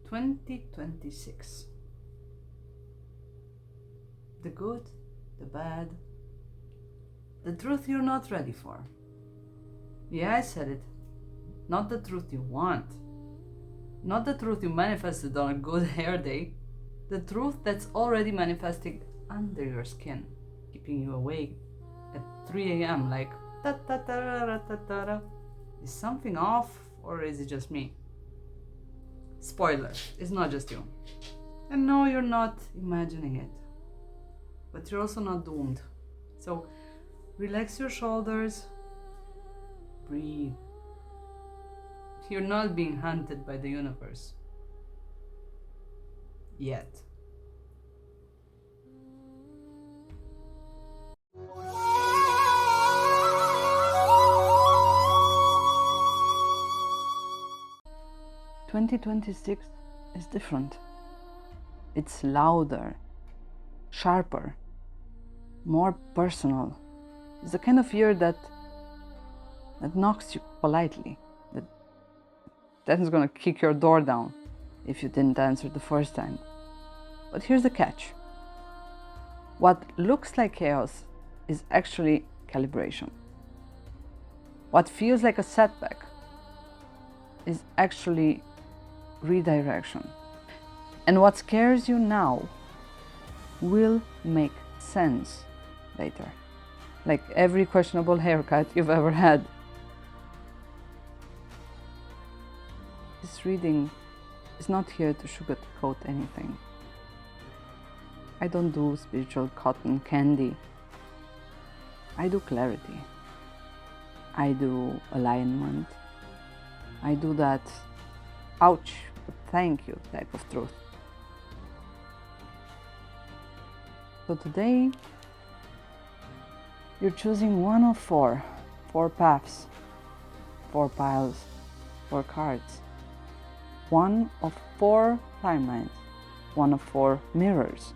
2026. The good, the bad, the truth you're not ready for. Yeah, I said it. Not the truth you want. Not the truth you manifested on a good hair day. The truth that's already manifesting under your skin, keeping you awake at 3 a.m. like ta ta ta ra ta ta ra. Is something off, or is it just me? Spoiler, it's not just you. And no, you're not imagining it. But you're also not doomed. So relax your shoulders. Breathe. You're not being hunted by the universe. Yet. "2026 is different. It's louder, sharper, more personal. It's the kind of year that knocks you politely, that's gonna kick your door down if you didn't answer the first time. But here's the catch. What looks like chaos is actually calibration. What feels like a setback is actually redirection. And what scares you now will make sense later. Like every questionable haircut you've ever had. This reading is not here to sugarcoat anything. I don't do spiritual cotton candy. I do clarity. I do alignment. I do that ouch, but thank you type of truth. So today, you're choosing one of four paths, 4 piles, 4 cards. One of 4 timelines, one of 4 mirrors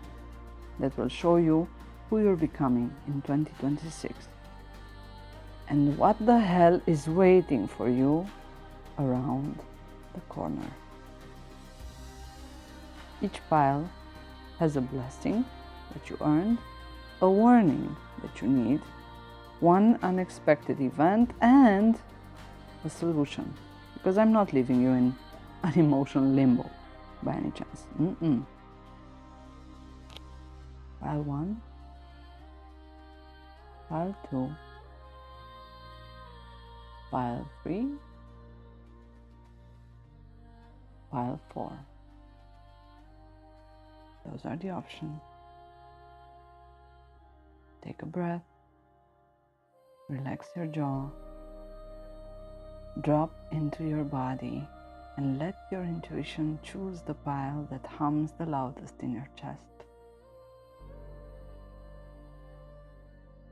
that will show you who you're becoming in 2026 and what the hell is waiting for you around the corner. Each pile has a blessing that you earned, a warning that you need, one unexpected event, and a solution. Because I'm not leaving you in an emotional limbo by any chance. Pile 1, pile 2, pile 3, pile 4. Those are the options. Take a breath, relax your jaw, drop into your body, and let your intuition choose the pile that hums the loudest in your chest.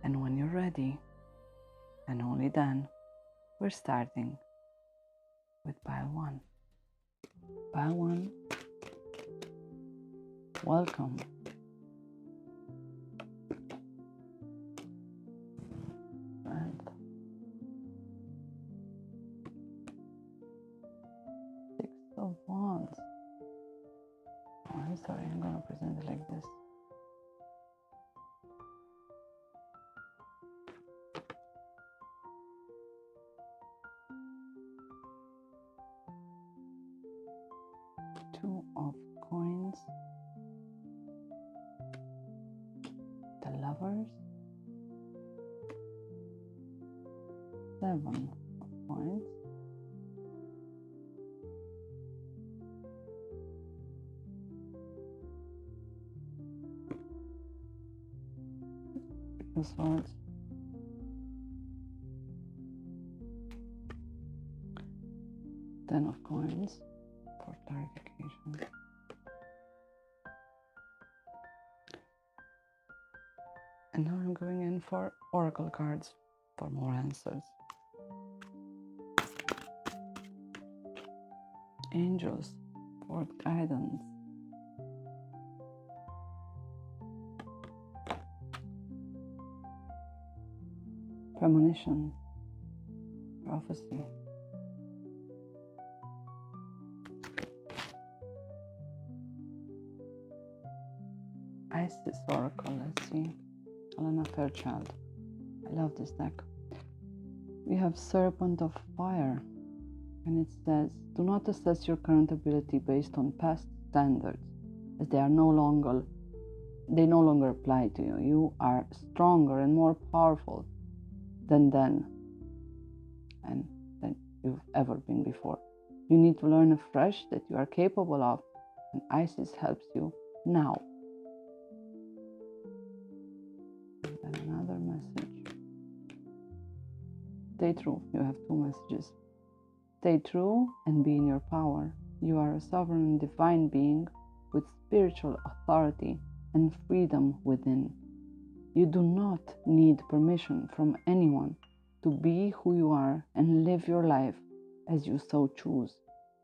And when you're ready, and only then, we're starting with pile 1. Pile 1, welcome. And 6 of Wands. Oh, I'm sorry, I'm gonna present it like this. Two of coins, the Lovers, 7 of coins, the Swords, 10 of coins for clarification. And now I'm going in for oracle cards for more answers. Angels for guidance. Premonition, prophecy. Isis Oracle, let's see. Helena Fairchild. I love this deck. We have Serpent of Fire. And it says, do not assess your current ability based on past standards, as they no longer apply to you. You are stronger and more powerful than then and than you've ever been before. You need to learn afresh that you are capable of, and Isis helps you now. And then another message. Stay true. You have 2 messages. Stay true and be in your power. You are a sovereign and divine being with spiritual authority and freedom within. You do not need permission from anyone to be who you are and live your life as you so choose.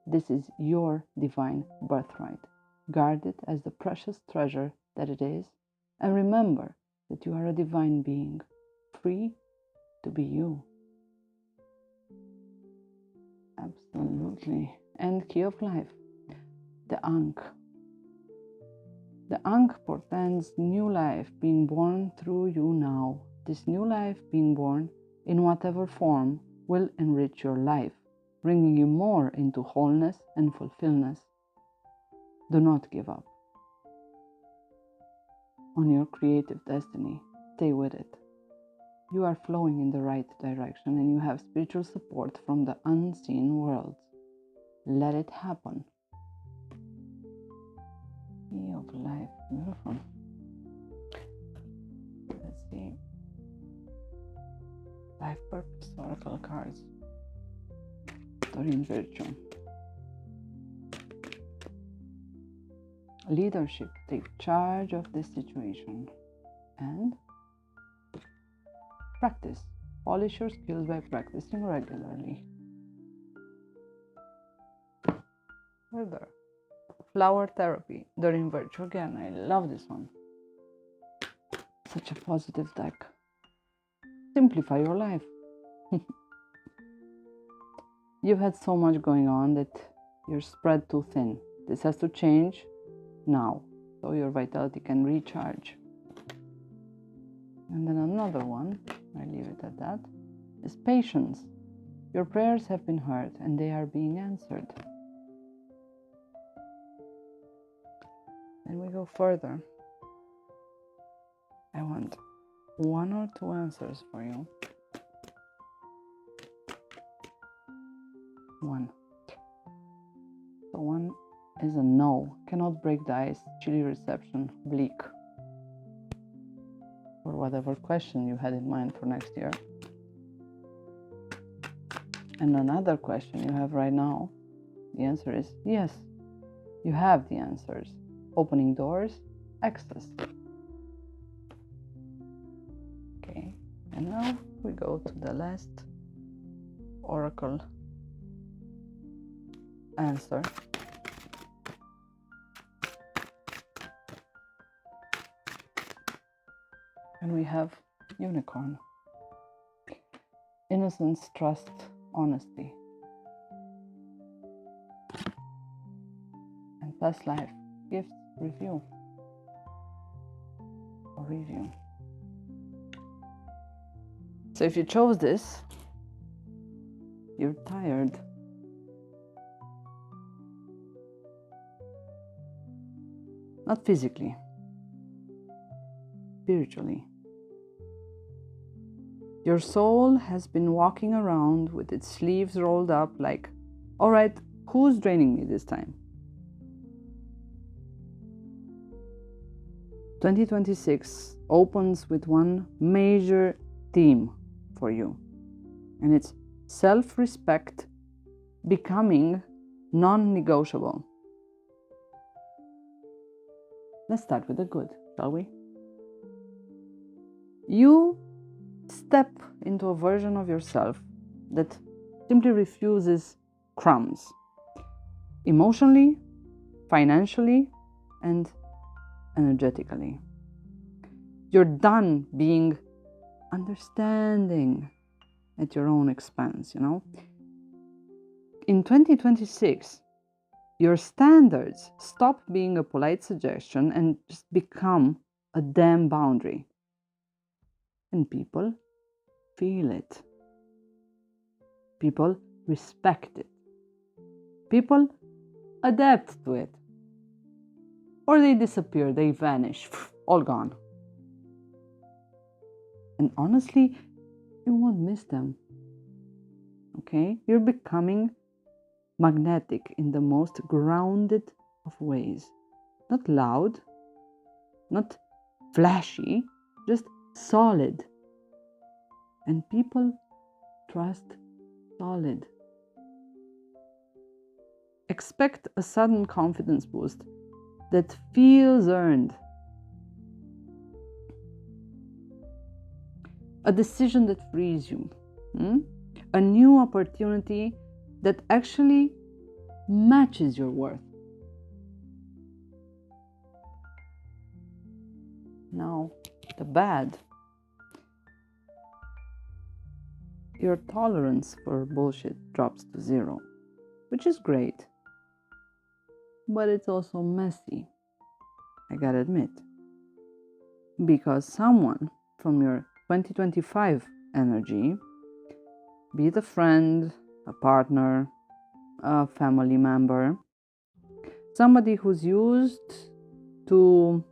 This is your divine birthright. Guard it as the precious treasure that it is, and remember that you are a divine being, free to be you. Absolutely. And key of life, the Ankh. The Ankh portends new life being born through you now. This new life being born, in whatever form, will enrich your life, bringing you more into wholeness and fulfillment. Do not give up on your creative destiny. Stay with it. You are flowing in the right direction and you have spiritual support from the unseen worlds. Let it happen. Key of life. Beautiful. Let's see. Life purpose oracle cards. Doreen Virtue. Leadership. Take charge of this situation. And practice. Polish your skills by practicing regularly. Further. Flower therapy. Doreen Virtue again. I love this one. Such a positive deck. Simplify your life. You've had so much going on that you're spread too thin. This has to change now, so your vitality can recharge. And then another one, I leave it at that, is patience. Your prayers have been heard and they are being answered. Then we go further. I want 1 or 2 answers for you. 1. So 1 is a no. Cannot break the ice. Chilly reception. Bleak. Or whatever question you had in mind for next year. And another question you have right now, the answer is yes. You have the answers. Opening doors. Access. Okay. And now we go to the last oracle answer. And we have unicorn. Innocence, trust, honesty. And past life, gifts, review. Or review. So if you chose this, you're tired. Not physically, spiritually. Your soul has been walking around with its sleeves rolled up like, all right, who's draining me this time? 2026 opens with one major theme for you, and it's self-respect becoming non-negotiable. Let's start with the good, shall we? You step into a version of yourself that simply refuses crumbs. Emotionally, financially, and energetically. You're done being understanding at your own expense, you know? In 2026, your standards stop being a polite suggestion and just become a damn boundary. And people feel it. People respect it. People adapt to it. Or they disappear, they vanish, all gone. And honestly, you won't miss them. Okay? You're becoming magnetic in the most grounded of ways. Not loud, not flashy, just solid. And people trust solid. Expect a sudden confidence boost that feels earned. A decision that frees you. A new opportunity that actually matches your worth. Now, the bad. Your tolerance for bullshit drops to 0, which is great. But it's also messy, I gotta admit. Because someone from your 2025 energy, be it a friend, a partner, a family member, somebody who's used to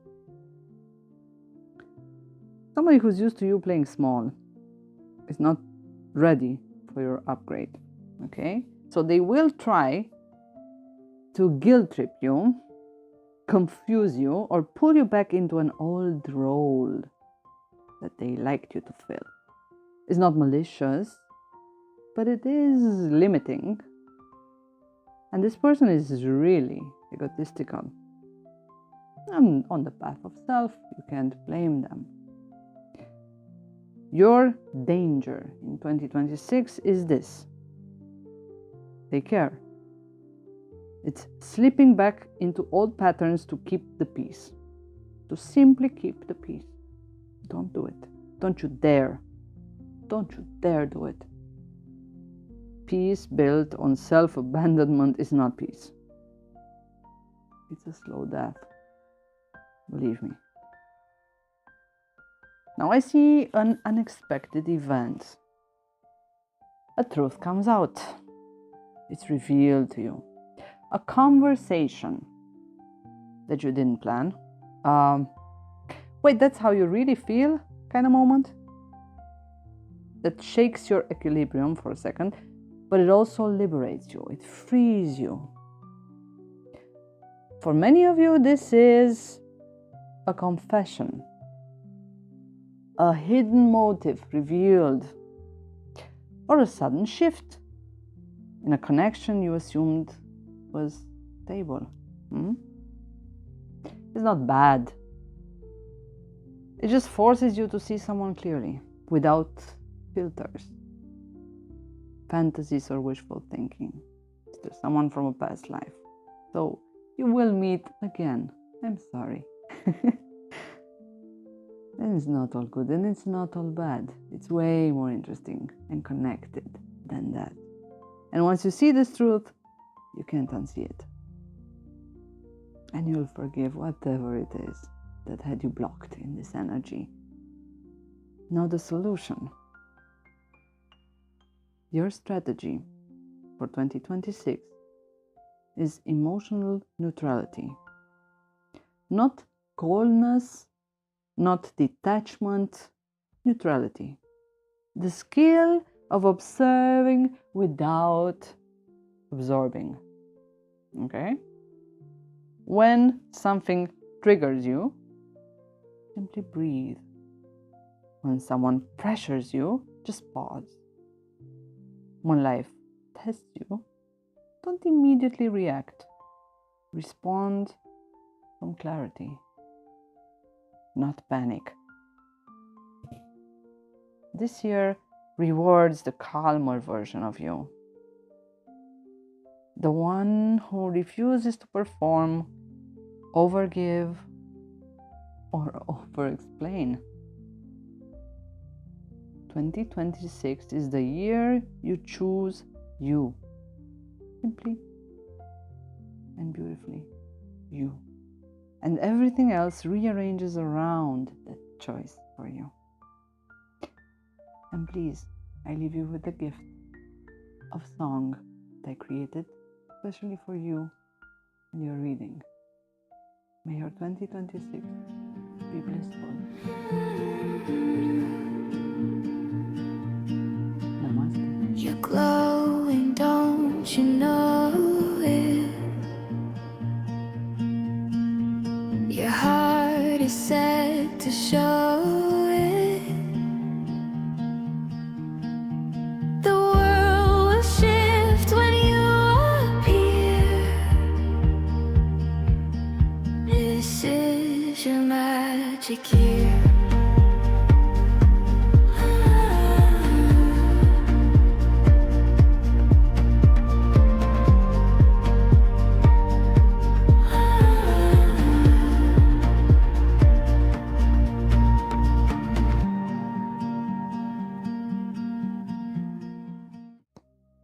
you playing small, is not ready for your upgrade. Okay? So they will try to guilt trip you, confuse you, or pull you back into an old role that they liked you to fill. It's not malicious, but it is limiting. And this person is really egotistical. And on the path of self, you can't blame them. Your danger in 2026 is this. They care. It's slipping back into old patterns to keep the peace. To simply keep the peace. Don't do it. Don't you dare. Don't you dare do it. Peace built on self-abandonment is not peace. It's a slow death. Believe me. Now I see an unexpected event. A truth comes out. It's revealed to you. A conversation that you didn't plan. Wait, that's how you really feel kind of moment? That shakes your equilibrium for a second, but it also liberates you. It frees you. For many of you, this is a confession. A hidden motive revealed, or a sudden shift in a connection you assumed was stable. It's not bad. It just forces you to see someone clearly, without filters, fantasies, or wishful thinking. It's just someone from a past life. So you will meet again. I'm sorry. And it's not all good and it's not all bad. It's way more interesting and connected than that. And once you see this truth, you can't unsee it. And you'll forgive whatever it is that had you blocked in this energy. Now the solution. Your strategy for 2026 is emotional neutrality. Not coldness, not detachment, neutrality. The skill of observing without absorbing. Okay? When something triggers you, simply breathe. When someone pressures you, just pause. When life tests you, don't immediately react. Respond from clarity, not panic. This year rewards the calmer version of you. The one who refuses to perform, overgive, or over-explain. 2026 is the year you choose you. Simply and beautifully, you. and everything else rearranges around that choice for you. And please, I leave you with the gift of song that I created especially for you in your reading. May your 2026 be blissful. Namaste. You're glowing, don't you know it? Your heart is set to show it. The world will shift when you appear. This is your magic year.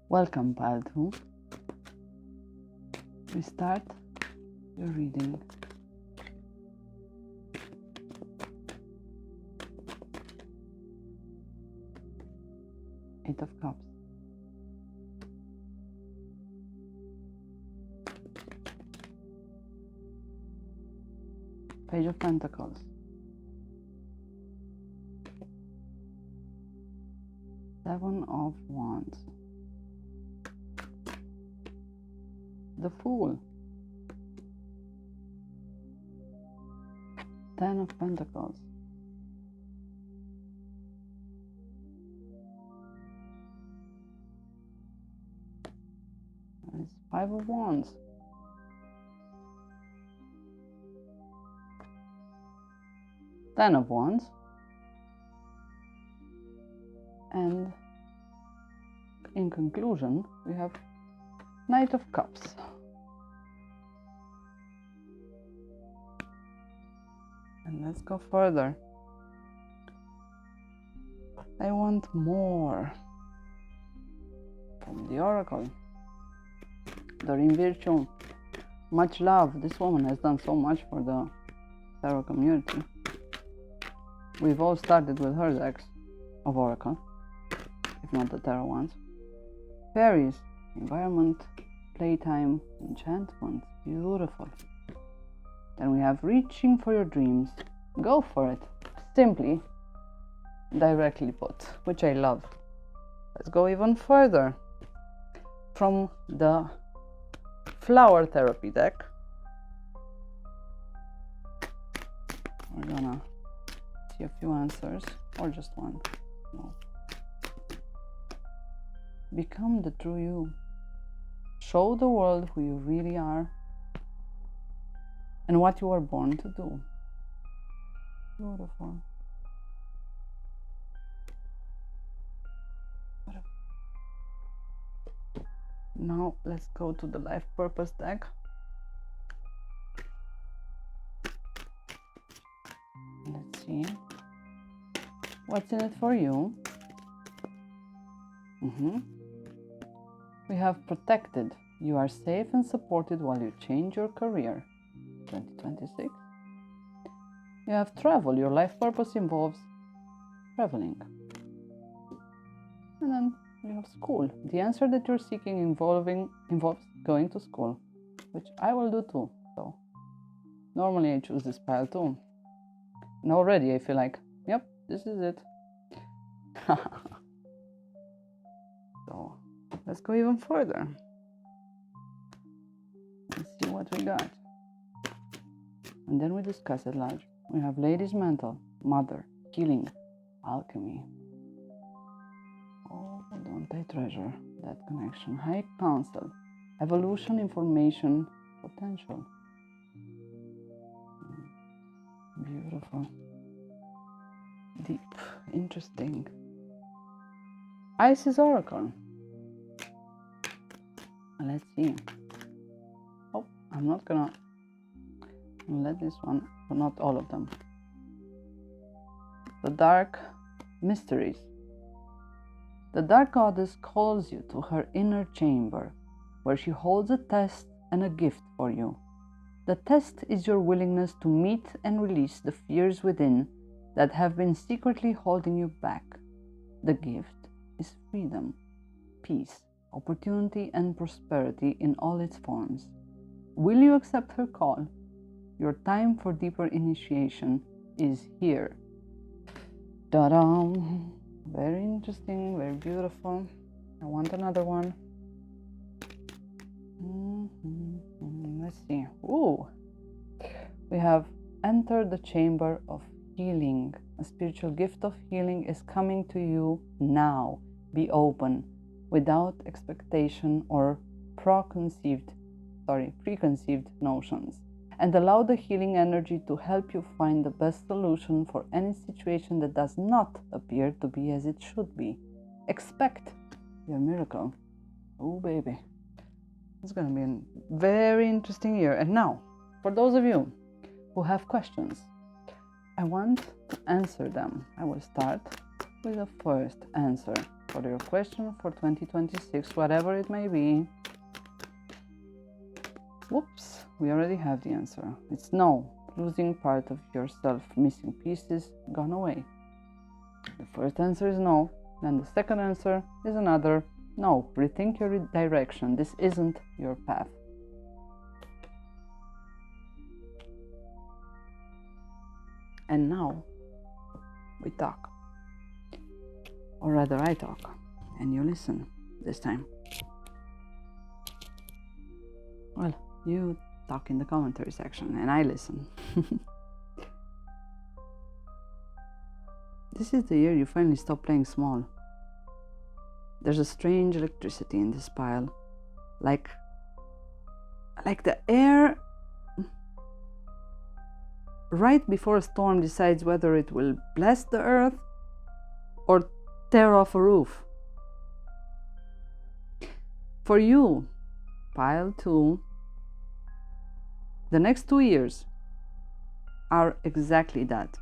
Welcome, Pile 2. We start your reading. Eight of Cups. Page of Pentacles. Seven of Wands. The Fool. 10 of Pentacles. It's 5 of Wands. Ten of Wands. And in conclusion, we have Knight of Cups. And let's go further. I want more from the Oracle. Doreen Virtue. Much love. This woman has done so much for the tarot community. We've all started with her decks of Oracle, if not the tarot ones. Fairies. Environment, playtime, enchantment, beautiful. Then we have reaching for your dreams. Go for it. Simply, directly put, which I love. Let's go even further. From the flower therapy deck, we're gonna see a few answers, or just one. No. Become the true you. Show the world who you really are and what you were born to do. Beautiful. Now let's go to the life purpose deck. Let's see what's in it for you. We have protected. You are safe and supported while you change your career. 2026. You have travel. Your life purpose involves traveling. And then you have school. The answer that you're seeking involves going to school, which I will do too. So normally I choose this pile too. And already I feel like, yep, this is it. So let's go even further. Let's see what we got. And then we discuss it large. We have Lady's Mantle, Mother, Healing, Alchemy. Oh, don't I treasure that connection. High Council, Evolution, Information, Potential. Beautiful. Deep, interesting. Isis Oracle. Let's see. Oh, I'm not gonna let this one, but not all of them. The Dark Mysteries. The Dark Goddess calls you to her inner chamber, where she holds a test and a gift for you. The test is your willingness to meet and release the fears within that have been secretly holding you back. The gift is freedom, peace, opportunity, and prosperity in all its forms. Will you accept her call? Your time for deeper initiation is here. Ta-da! Very interesting, very beautiful. I want another one. Let's see. Ooh! We have entered the chamber of healing. A spiritual gift of healing is coming to you now. Be open, without expectation or preconceived notions, and allow the healing energy to help you find the best solution for any situation that does not appear to be as it should be. Expect your miracle. Oh, baby. It's going to be a very interesting year. And now, for those of you who have questions, I want to answer them. I will start with the first answer for your question for 2026, whatever it may be. Whoops, we already have the answer. It's no. Losing part of yourself, missing pieces, gone away. The first answer is no. Then the second answer is another no. Rethink your direction. This isn't your path. And now we talk. Or rather, I talk. And you listen this time. Well, you talk in the commentary section and I listen. This is the year you finally stop playing small. There's a strange electricity in this pile. Like the air right before a storm decides whether it will bless the earth or tear off a roof. For you, pile 2, the next 2 years are exactly that.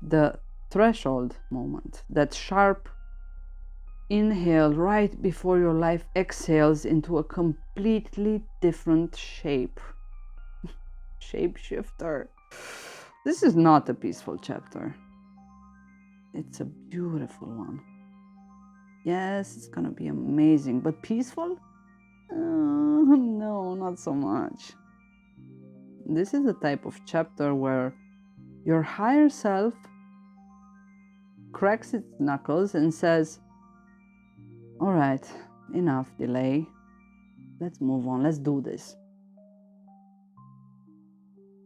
The threshold moment, that sharp inhale right before your life exhales into a completely different shape. Shapeshifter. This is not a peaceful chapter. It's a beautiful one. Yes, it's gonna be amazing, but peaceful? No, not so much. This is the type of chapter where your higher self cracks its knuckles and says, all right, enough delay. Let's move on. Let's do this.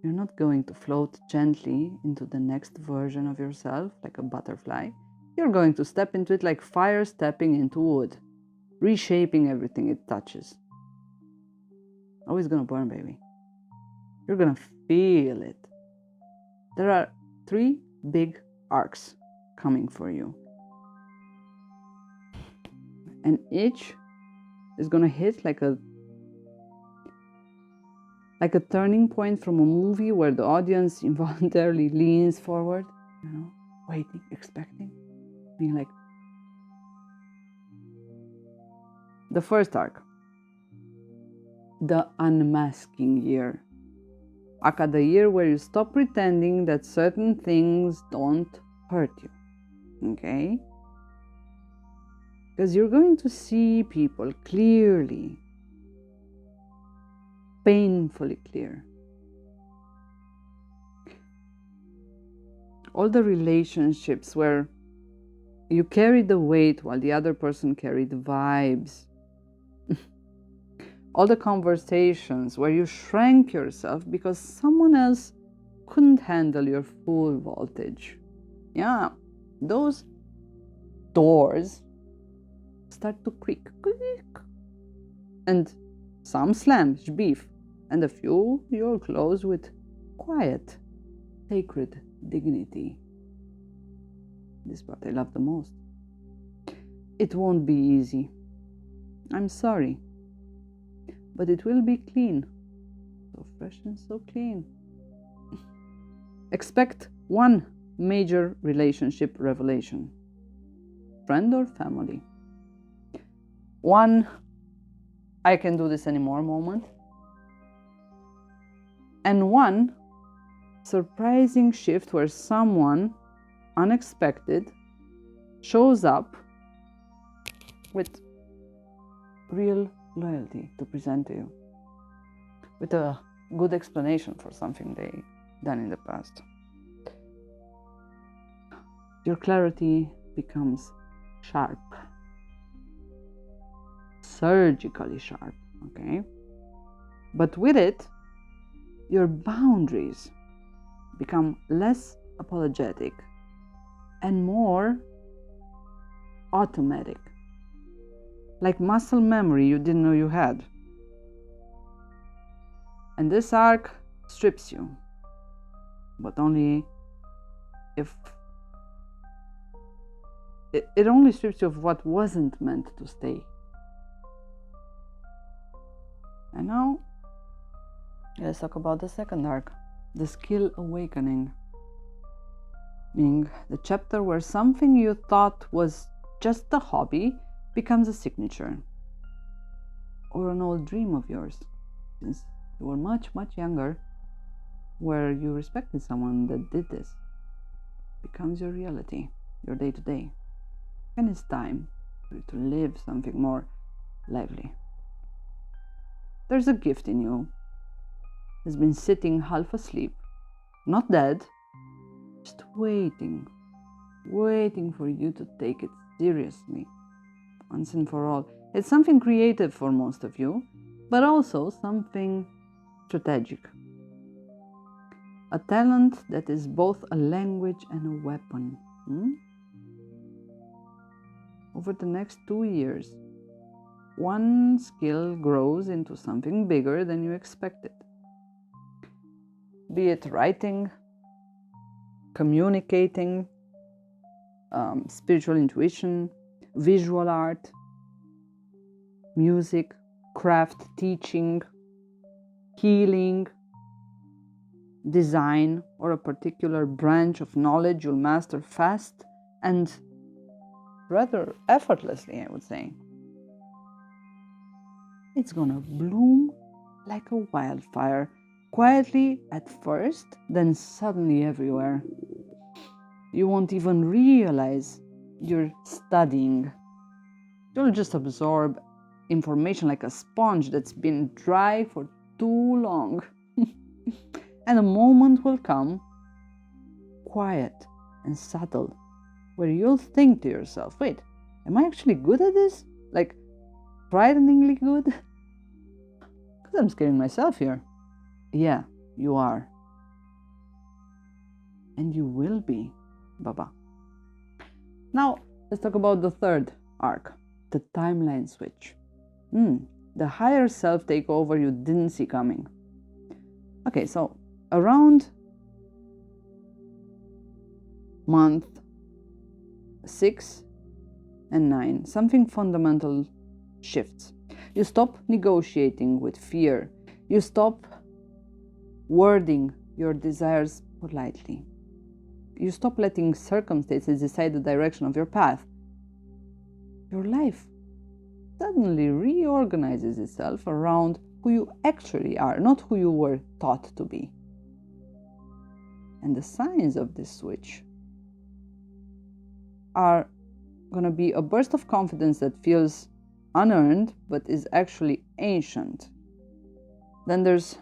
You're not going to float gently into the next version of yourself like a butterfly. You're going to step into it like fire stepping into wood, reshaping everything it touches. Oh, it's gonna burn, baby. You're gonna feel it. There are 3 big arcs coming for you. And each is gonna hit like a turning point from a movie where the audience involuntarily leans forward, waiting, expecting, being like. The first arc, the unmasking year. Aka, the year where you stop pretending that certain things don't hurt you. Okay? Because you're going to see people clearly, painfully clear. All the relationships where you carry the weight while the other person carried the vibes. All the conversations where you shrank yourself because someone else couldn't handle your full voltage. Yeah, those doors start to creak, and some slam, beef, and a few you'll close with quiet, sacred dignity. This part I love the most. It won't be easy. I'm sorry. But it will be clean. So fresh and so clean. Expect one major relationship revelation. Friend or family. One I can do this anymore moment. and one surprising shift where someone unexpected shows up with real loyalty to present to you, with a good explanation for something they done in the past. Your clarity becomes sharp, surgically sharp, okay? But with it, your boundaries become less apologetic and more automatic, like muscle memory you didn't know you had. And this arc strips you, but only if it only strips you of what wasn't meant to stay. And now let's talk about the second arc, the skill awakening, meaning the chapter where something you thought was just a hobby becomes a signature, or an old dream of yours since you were much younger, where you respected someone that did this, becomes your reality, your day-to-day. And it's time for you to live something more lively. There's a gift in you that's been sitting half asleep, not dead, just waiting for you to take it seriously, once and for all. It's something creative for most of you, but also something strategic. A talent that is both a language and a weapon. Over the next 2 years, one skill grows into something bigger than you expected. Be it writing, communicating, spiritual intuition, visual art, music, craft, teaching, healing, design, or a particular branch of knowledge you'll master fast and rather effortlessly, I would say. It's gonna bloom like a wildfire, quietly at first, then suddenly everywhere. You won't even realize you're studying. You'll just absorb information like a sponge that's been dry for too long. And a moment will come, quiet and subtle, where you'll think to yourself, wait, am I actually good at this? Like, frighteningly good? Because I'm scaring myself here. Yeah, you are. And you will be, Baba. Now, let's talk about the third arc, the timeline switch. The higher self takeover you didn't see coming. Okay, so around month 6 and 9, something fundamental shifts. You stop negotiating with fear. You stop wording your desires politely. You stop letting circumstances decide the direction of your path. Your life suddenly reorganizes itself around who you actually are, not who you were taught to be. And the signs of this switch are going to be a burst of confidence that feels unearned but is actually ancient. Then there's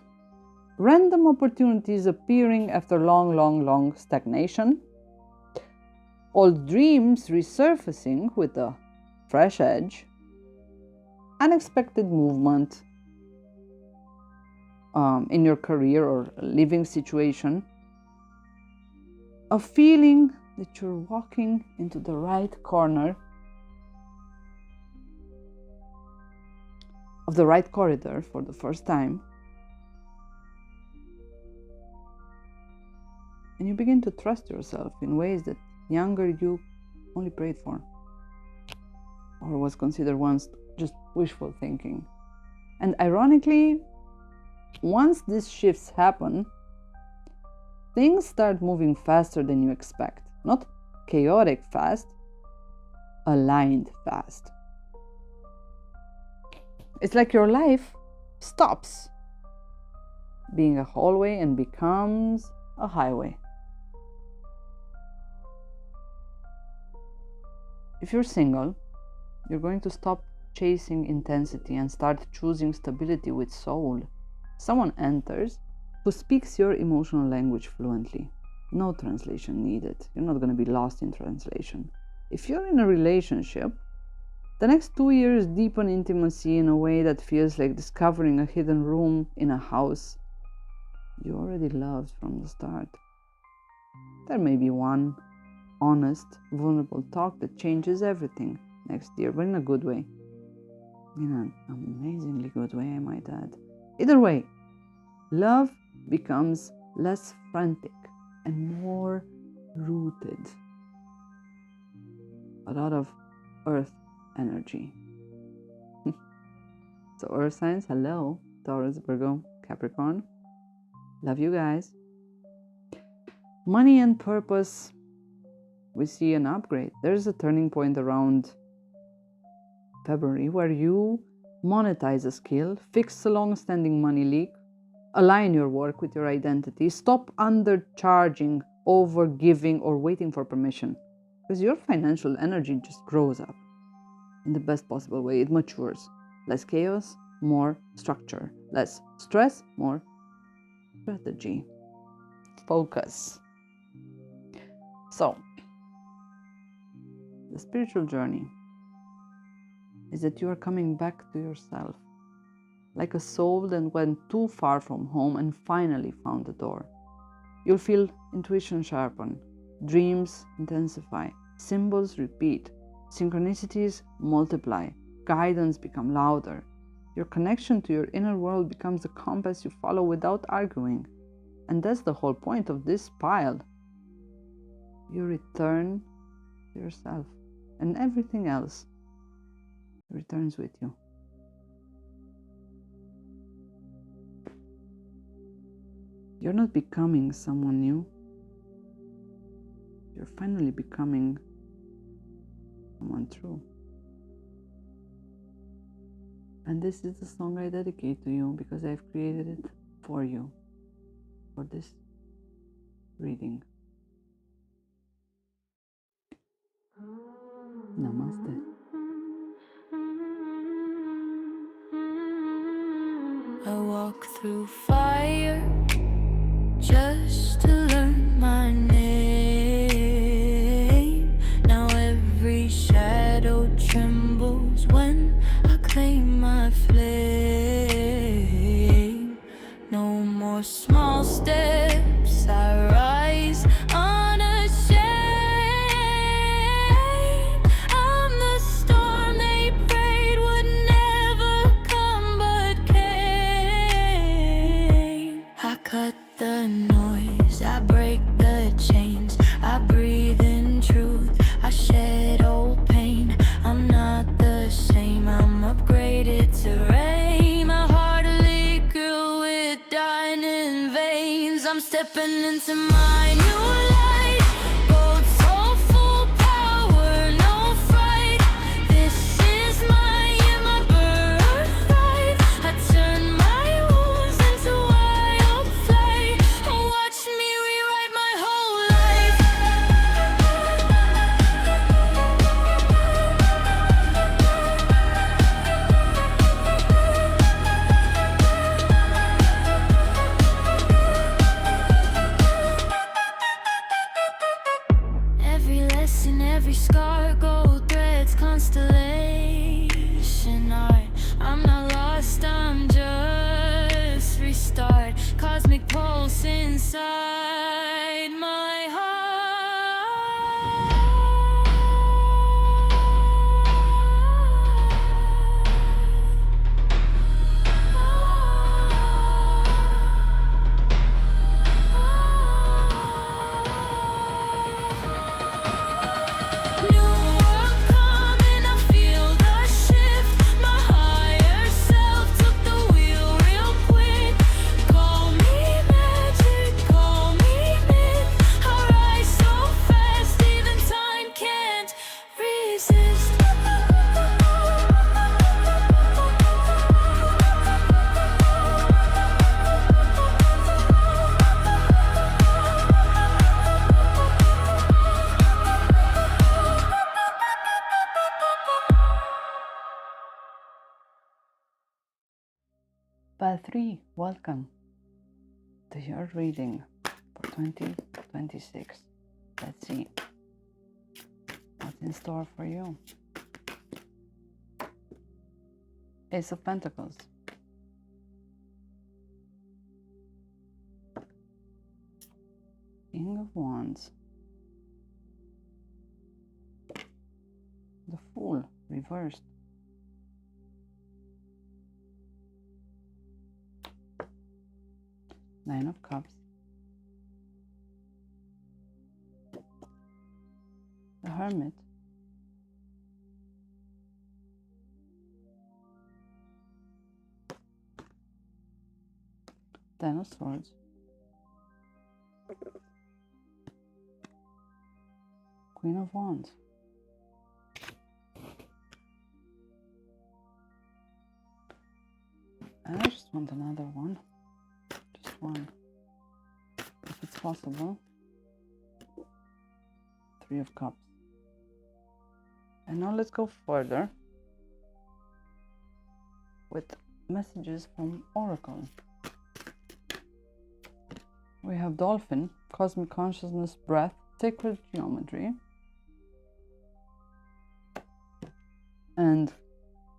random opportunities appearing after long stagnation. Old dreams resurfacing with a fresh edge. Unexpected movement in your career or living situation. A feeling that you're walking into the right corner of the right corridor for the first time. And you begin to trust yourself in ways that younger you only prayed for, or was considered once just wishful thinking. And ironically, once these shifts happen, things start moving faster than you expect. Not chaotic fast, aligned fast. It's like your life stops. being a hallway and becomes a highway. If you're single, you're going to stop chasing intensity and start choosing stability with soul. Someone enters who speaks your emotional language fluently. No translation needed. You're not going to be lost in translation. If you're in a relationship, the next 2 years deepen intimacy in a way that feels like discovering a hidden room in a house you already loved from the start. There may be one honest, vulnerable talk that changes everything next year, but in a good way. In an amazingly good way, I might add. Either way, love becomes less frantic and more rooted. A lot of earth energy. So earth signs, hello, Taurus, Virgo, Capricorn. Love you guys. Money and purpose, we see an upgrade. There's a turning point around February where you monetize a skill, fix a long-standing money leak, align your work with your identity, stop undercharging, overgiving, or waiting for permission. Because your financial energy just grows up in the best possible way. It matures. Less chaos, more structure. Less stress, more strategy. Focus. So, the spiritual journey is that you are coming back to yourself, like a soul that went too far from home and finally found the door. You'll feel intuition sharpen, dreams intensify, symbols repeat, synchronicities multiply, guidance become louder. Your connection to your inner world becomes the compass you follow without arguing. And that's the whole point of this pile. You return to yourself, and everything else returns with you. You're not becoming someone new. You're finally becoming someone true. And this is the song I dedicate to you because I've created it for you, for this reading. Namaste. I walk through fire just to learn my name. Now every shadow trembles when I claim my flame. No more small steps, I rise unashamed. I'm the storm they prayed would never come but came. I cut the noise, I break the chains, I breathe in truth, I shed old pain. I'm not the same, I'm upgraded terrain. My heart a liquor with diamond veins. I'm stepping into my new light. Gold soulful power, no fright. This is my birthright. I turn my wounds into wildfire. Watch me rewrite my whole life. Every lesson, every scar, gold threads, constellation art. I'm not lost, I'm just restart. Cosmic pulse inside my New world coming, I feel the shift. My higher self took the wheel real quick. Call me magic, call me 3, welcome to your reading for 2026. Let's see what's in store for you. Ace of Pentacles. King of Wands. The Fool reversed. Nine of Cups. The Hermit. Ten of Swords. Queen of Wands. And I just want another one. Just one. If it's possible. Three of Cups. And now let's go further with messages from Oracle. We have Dolphin, Cosmic Consciousness, Breath, Sacred Geometry, and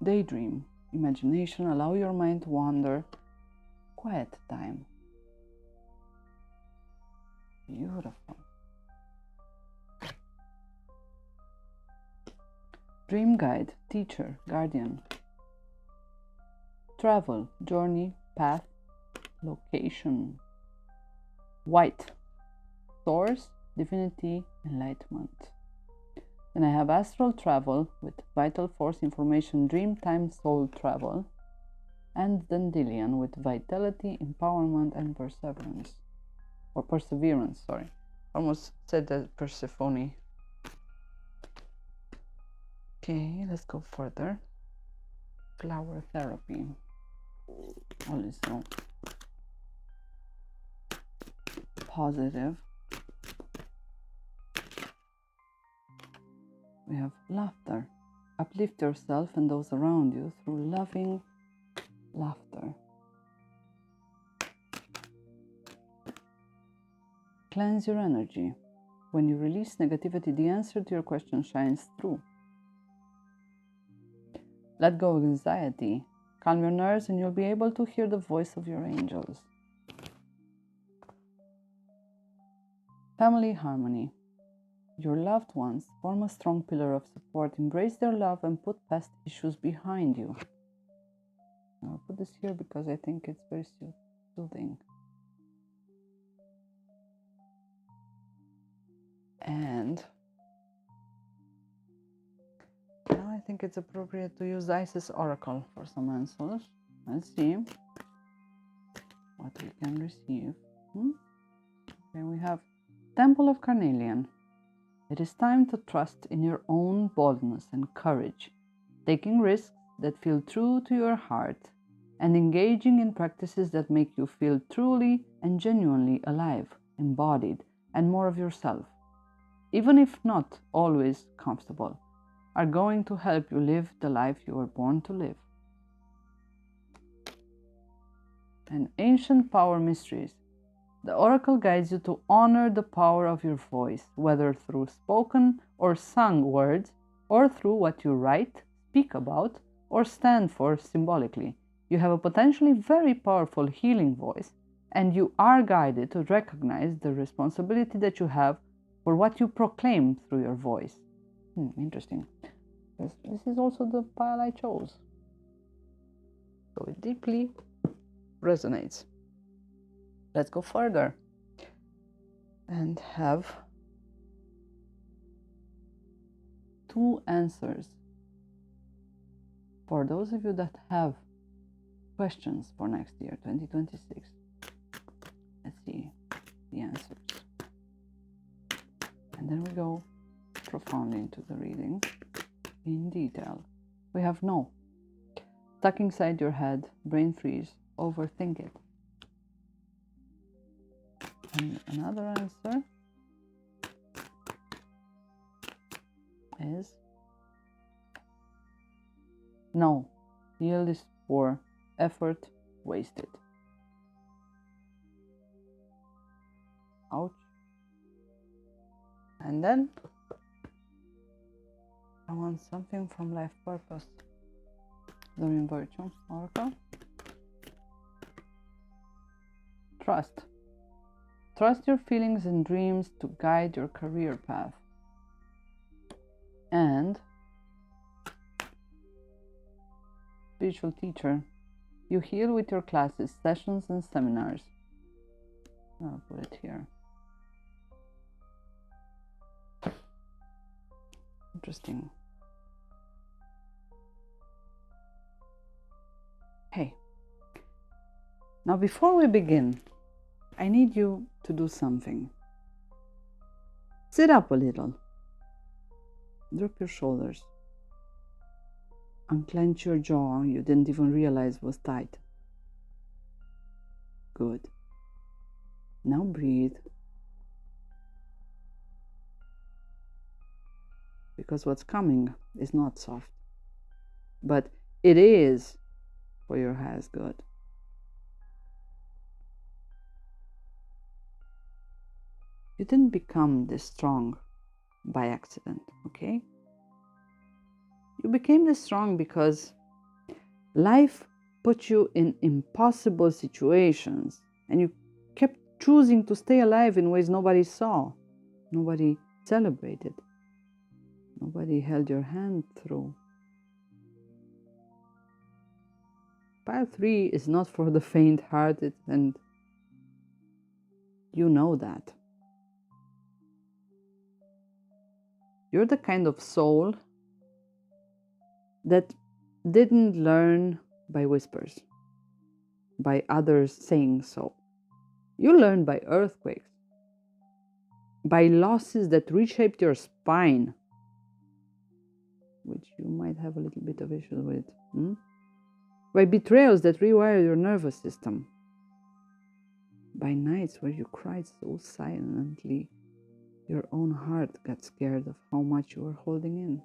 Daydream, Imagination, allow your mind to wander, quiet time. Beautiful. Dream Guide, Teacher, Guardian, Travel, Journey, Path, Location. White, Source, Divinity, Enlightenment. Then I have Astral Travel with Vital Force, Information, Dream Time, Soul Travel. And Dandelion with Vitality, Empowerment, and Perseverance. Or Perseverance, sorry. Almost said that Persephone. Okay, let's go further. Flower Therapy. Also positive. We have laughter. Uplift yourself and those around you through loving laughter. Cleanse your energy. When you release negativity, the answer to your question shines through. Let go of anxiety. Calm your nerves and you'll be able to hear the voice of your angels. Family harmony. Your loved ones form a strong pillar of support. Embrace their love and put past issues behind you. I'll put this here because I think it's very soothing. And now I think it's appropriate to use Isis Oracle for some answers. Let's see what we can receive. Okay, we have Temple of Carnelian. It is time to trust in your own boldness and courage, taking risks that feel true to your heart and engaging in practices that make you feel truly and genuinely alive, embodied, and more of yourself, even if not always comfortable, are going to help you live the life you were born to live. And Ancient Power Mysteries. The Oracle guides you to honor the power of your voice, whether through spoken or sung words, or through what you write, speak about, or stand for symbolically. You have a potentially very powerful healing voice, and you are guided to recognize the responsibility that you have for what you proclaim through your voice. Interesting. This is also the pile I chose. So it deeply resonates. Let's go further and have 2 answers. For those of you that have questions for next year, 2026, let's see the answers. And then we go profoundly into the reading in detail. We have no. Stuck inside your head, brain freeze, overthink it. And another answer is no. Yield is for effort wasted. Ouch. And then I want something from life purpose. Doreen Virtue, Oracle. Trust. Trust your feelings and dreams to guide your career path. And spiritual teacher. You heal with your classes, sessions, and seminars. I'll put it here. Interesting. Hey. Now, before we begin, I need you to do something. Sit up a little. Drop your shoulders. Unclench your jaw you didn't even realize was tight. Good. Now breathe. Because what's coming is not soft. But it is for your highest good. You didn't become this strong by accident, okay? You became this strong because life put you in impossible situations and you kept choosing to stay alive in ways nobody saw, nobody celebrated, nobody held your hand through. Pile 3 is not for the faint-hearted, and you know that. You're the kind of soul that didn't learn by whispers, by others saying so. You learned by earthquakes, by losses that reshaped your spine, which you might have a little bit of issues with, by betrayals that rewired your nervous system, by nights where you cried so silently your own heart got scared of how much you were holding in,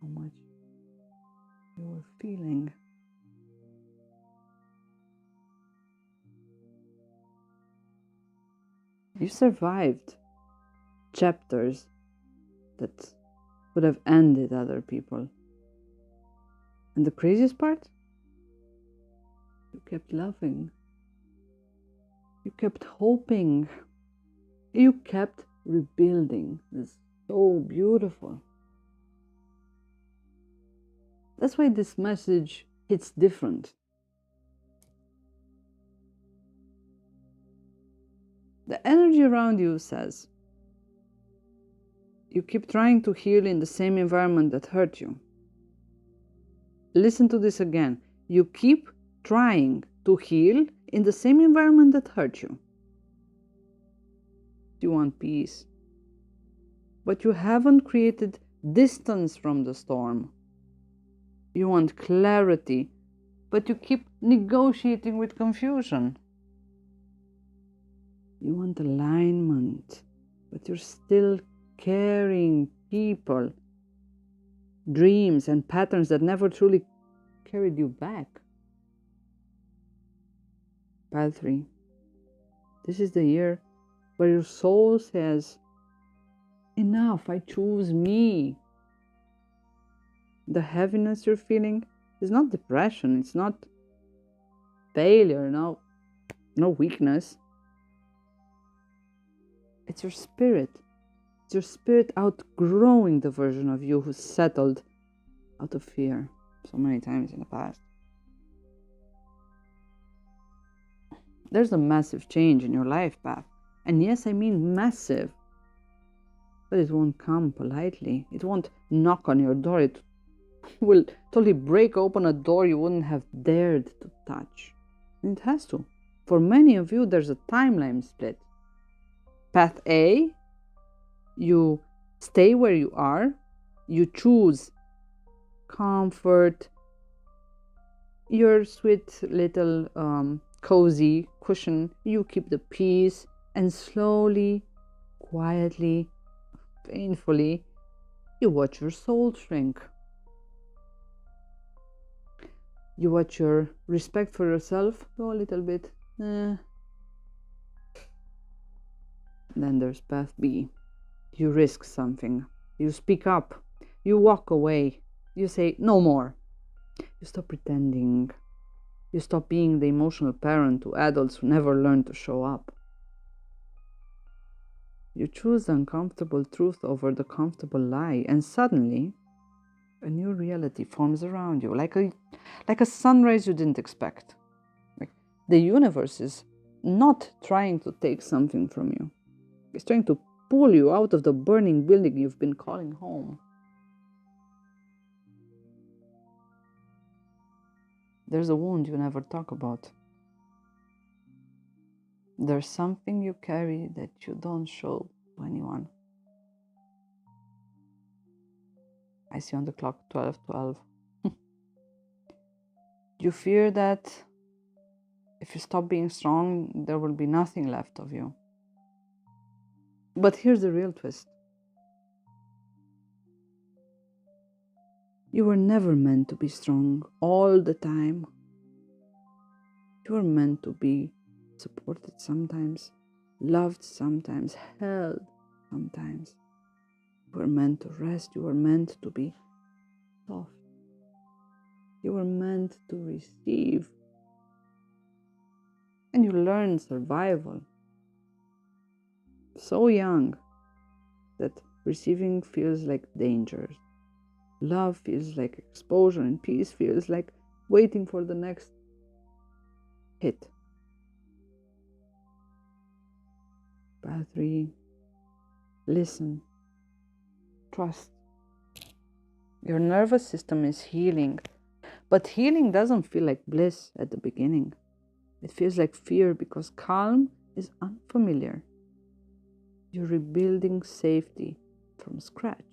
how much you were feeling. You survived chapters that would have ended other people. And the craziest part? You kept loving. You kept hoping. You kept rebuilding. It's so beautiful. That's why this message hits different. The energy around you says, you keep trying to heal in the same environment that hurt you. Listen to this again. You keep trying to heal in the same environment that hurt you. You want peace, but you haven't created distance from the storm. You want clarity, but you keep negotiating with confusion. You want alignment, but you're still carrying people, dreams, and patterns that never truly carried you back. Pile 3. This is the year where your soul says, enough, I choose me. The heaviness you're feeling is not depression, it's not failure, no weakness. It's your spirit. It's your spirit outgrowing the version of you who settled out of fear so many times in the past. There's a massive change in your life path. And yes, I mean massive. But it won't come politely. It won't knock on your door. It will totally break open a door you wouldn't have dared to touch. And it has to. For many of you, there's a timeline split. Path A, you stay where you are. You choose comfort, your sweet little cozy cushion. You keep the peace. And slowly, quietly, painfully, you watch your soul shrink. You watch your respect for yourself go a little bit. Then there's path B. You risk something. You speak up. You walk away. You say, no more. You stop pretending. You stop being the emotional parent to adults who never learn to show up. You choose the uncomfortable truth over the comfortable lie, and suddenly a new reality forms around you, like a sunrise you didn't expect. Like the universe is not trying to take something from you. It's trying to pull you out of the burning building you've been calling home. There's a wound you never talk about. There's something you carry that you don't show to anyone. I see on the clock 12:12. You fear that if you stop being strong, there will be nothing left of you. But here's the real twist. You were never meant to be strong all the time. You were meant to be supported sometimes, loved sometimes, held sometimes. You were meant to rest. You were meant to be soft. You were meant to receive. And you learned survival so young that receiving feels like danger. Love feels like exposure, and peace feels like waiting for the next hit. Path 3. Listen. Trust. Your nervous system is healing, but healing doesn't feel like bliss at the beginning. It feels like fear because calm is unfamiliar. You're rebuilding safety from scratch.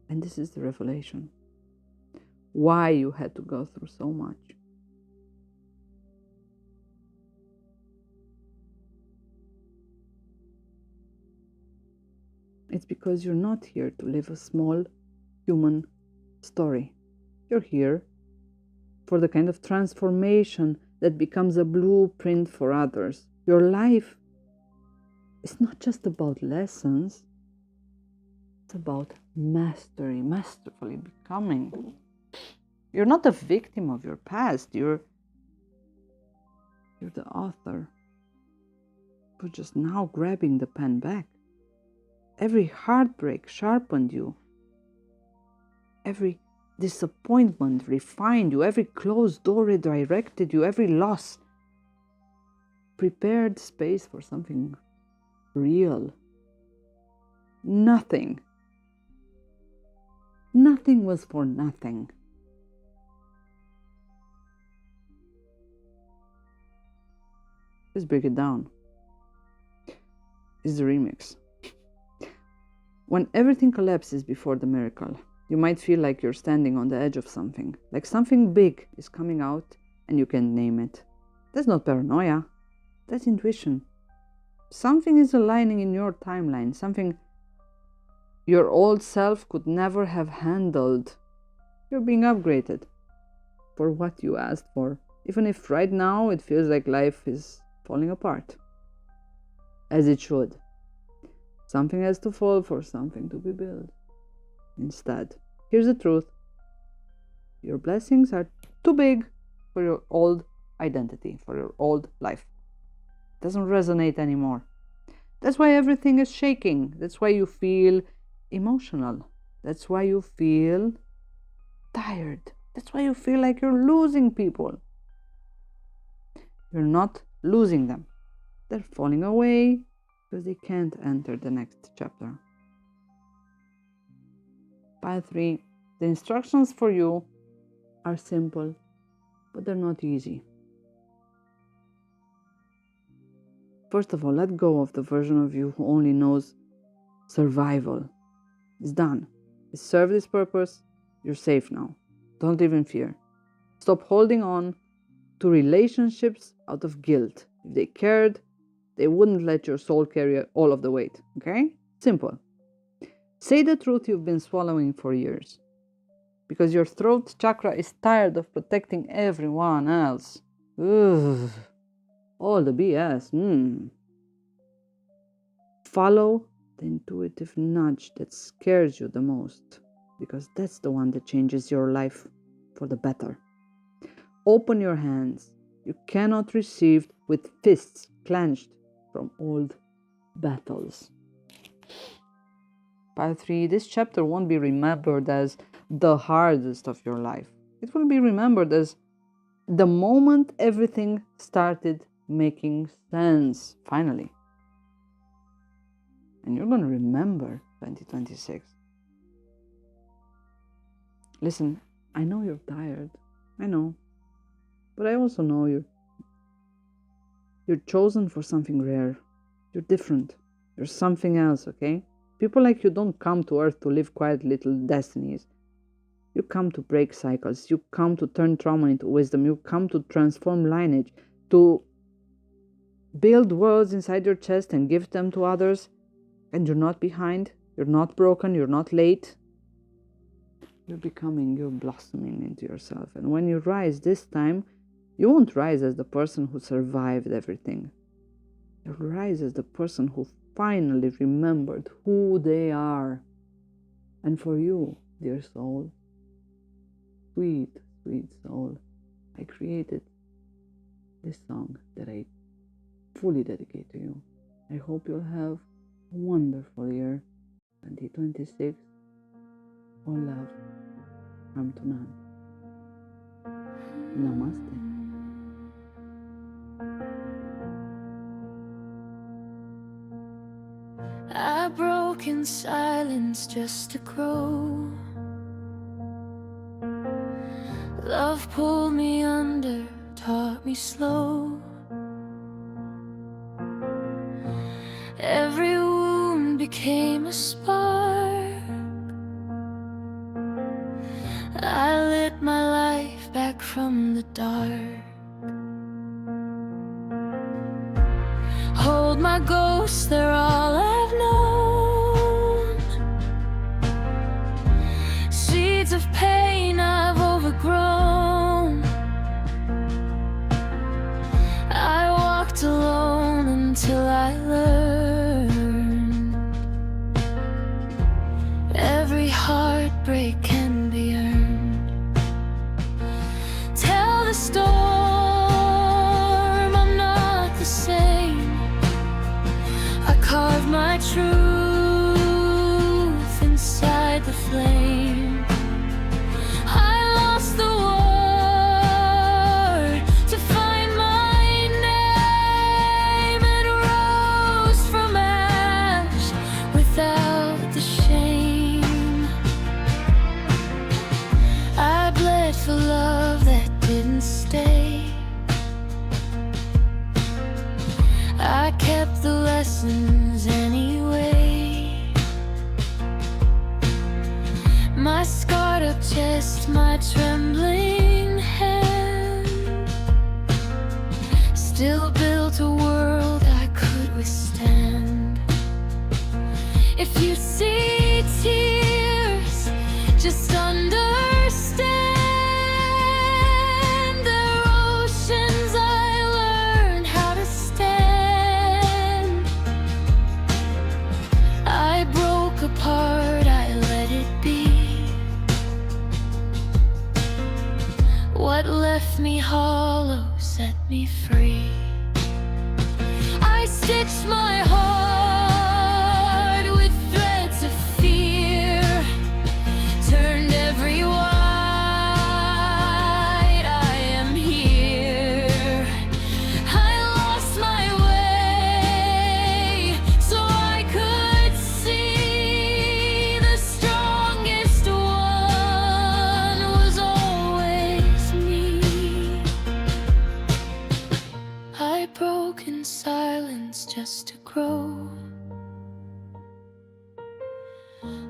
And this is the revelation. Why you had to go through so much. It's because you're not here to live a small human story. You're here for the kind of transformation that becomes a blueprint for others. Your life is not just about lessons. It's about mastery, masterfully becoming. You're not a victim of your past. You're the author who's just now grabbing the pen back. Every heartbreak sharpened you. Every disappointment refined you. Every closed door redirected you. Every loss prepared space for something real. Nothing was for nothing. Let's break it down. This is the remix. When everything collapses before the miracle, you might feel like you're standing on the edge of something, like something big is coming out and you can't name it. That's not paranoia, that's intuition. Something is aligning in your timeline, something your old self could never have handled. You're being upgraded for what you asked for, even if right now it feels like life is falling apart. As it should. Something has to fall for something to be built. Instead, here's the truth. Your blessings are too big for your old identity, for your old life. It doesn't resonate anymore. That's why everything is shaking. That's why you feel emotional. That's why you feel tired. That's why you feel like you're losing people. You're not losing them. They're falling away because they can't enter the next chapter. Path 3. The instructions for you are simple, but they're not easy. First of all, let go of the version of you who only knows survival. It's done. It served its purpose. You're safe now. Don't live in fear. Stop holding on to relationships out of guilt. If they cared, they wouldn't let your soul carry all of the weight. Okay? Simple. Say the truth you've been swallowing for years. because your throat chakra is tired of protecting everyone else. Ugh, all the BS. Follow the intuitive nudge that scares you the most, because that's the one that changes your life for the better. Open your hands. You cannot receive with fists clenched from old battles. Pile 3. This chapter won't be remembered as the hardest of your life. It will be remembered as the moment everything started making sense, finally. And you're going to remember 2026. Listen, I know you're tired. I know. But I also know you're chosen for something rare. You're different. You're something else, okay? People like you don't come to Earth to live quiet little destinies. You come to break cycles. You come to turn trauma into wisdom. You come to transform lineage, to build worlds inside your chest and give them to others. And you're not behind. You're not broken. You're not late. You're becoming, you're blossoming into yourself. And when you rise this time, you won't rise as the person who survived everything. You'll rise as the person who finally remembered who they are. And for you, dear soul, sweet, sweet soul, I created this song that I fully dedicate to you. I hope you'll have a wonderful year, 2026. All love, harm to none. Namaste. I broke in silence just to grow. Love pulled me under, taught me slow. Every wound became a spark. I lit my life back from the dark. Hold my ghosts, they're all I've known. Seeds of pain I've overgrown. I walked alone until I learned every heartbreak can be earned. Tell the storm I'm not the same. I carved my truth inside the flame. I lost the war to find my name, and rose from ash without the shame. I bled for love that didn't stay. I kept the lessons anyway. My scarred up chest, my trembling hand, still built a world I could withstand. If you see tears, just understand they're oceans I learned how to stand. I broke apart, I let it be. What left me hollow set me free. I stitched my heart with threads of fear, turned every white. I am here. I lost my way so I could see the strongest one was always me. I broke in silence just to grow.